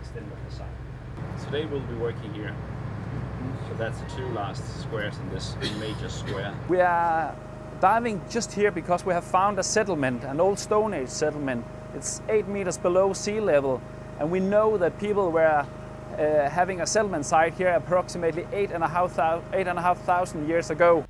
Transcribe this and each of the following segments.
extent of the site. Today we'll be working here. So that's the two last squares in this major square. We are diving just here because we have found a settlement, an old Stone Age settlement. It's 8 meters below sea level, and we know that people were having a settlement site here approximately 8,500 years ago.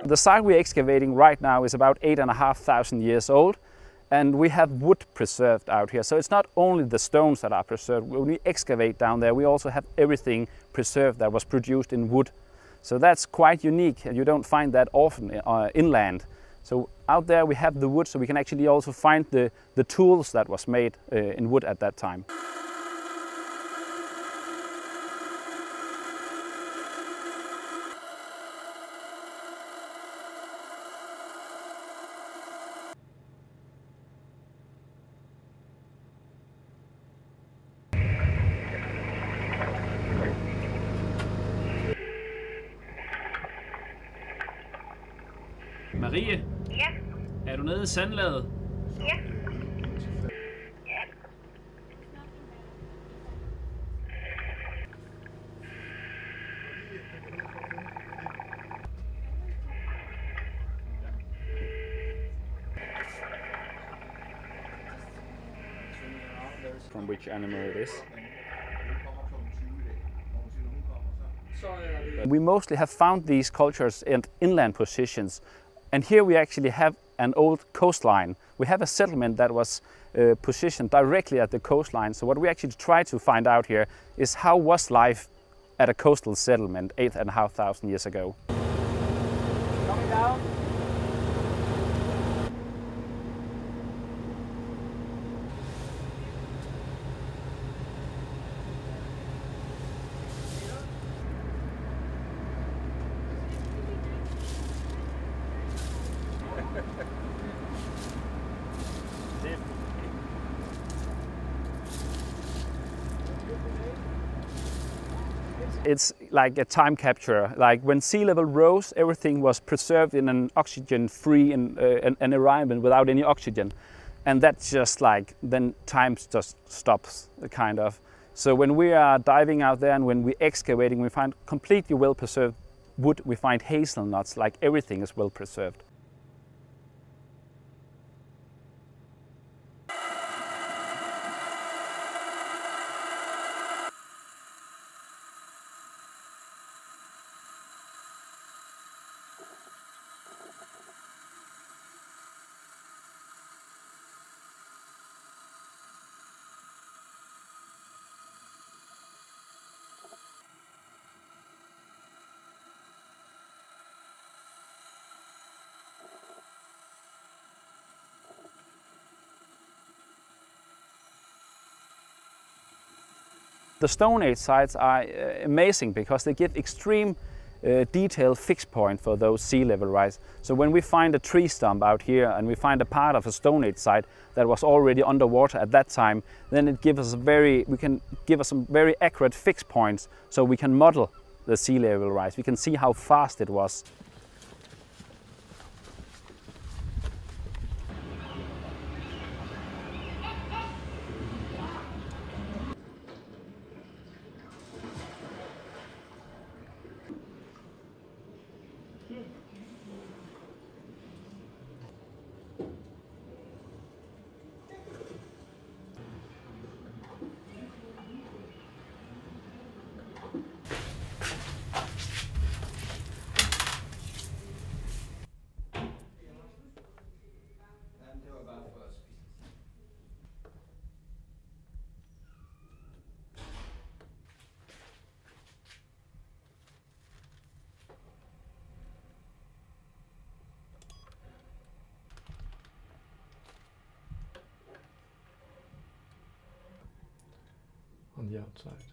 The site we're excavating right now is about 8,500 years old, and we have wood preserved out here. So it's not only the stones that are preserved. When we excavate down there, we also have everything preserved that was produced in wood. So that's quite unique, and you don't find that often inland. So out there we have the wood, so we can actually also find the tools that was made in wood at that time. Marie, Ja. er du nede i sandlaget? Ja. From which animal it is? We mostly have found these cultures in inland positions, and here we actually have an old coastline. We have a settlement that was positioned directly at the coastline. So what we actually try to find out here is how was life at a coastal settlement 8,500 years ago. Coming down. It's like a time capture. Like when sea level rose, everything was preserved in an oxygen-free an environment without any oxygen. And that's just like, then time just stops, kind of. So when we are diving out there and when we're excavating, we find completely well-preserved wood. We find hazelnuts, like everything is well-preserved. The Stone Age sites are amazing because they give extreme detailed fixed point for those sea level rise. So when we find a tree stump out here and we find a part of a Stone Age site that was already underwater at that time, then it gives us some very accurate fixed points, so we can model the sea level rise. We can see how fast it was. the outside.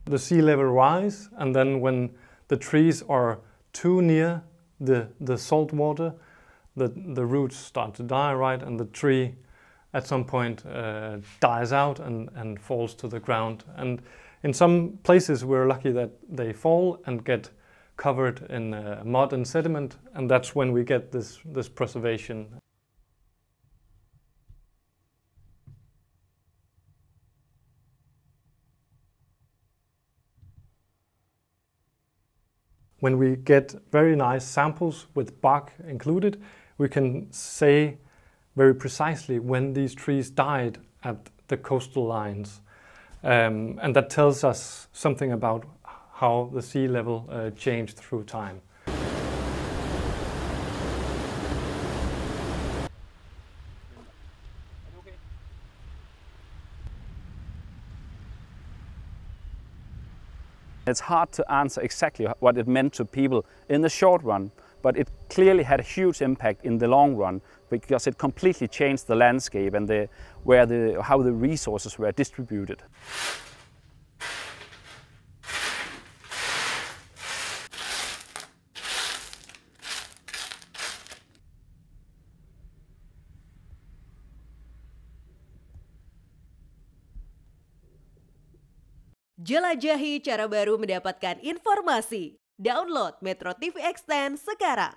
The sea level rise, and then when the trees are too near the salt water, the roots start to die, right, and the tree at some point dies out and falls to the ground. And in some places we're lucky that they fall and get covered in mud and sediment, and that's when we get this preservation. When we get very nice samples with bark included, we can say very precisely when these trees died at the coastal lines. And that tells us something about how the sea level changed through time. It's hard to answer exactly what it meant to people in the short run, but it clearly had a huge impact in the long run because it completely changed the landscape and how the resources were distributed. Jelajahi cara baru mendapatkan informasi. Download MetroTV Extend sekarang.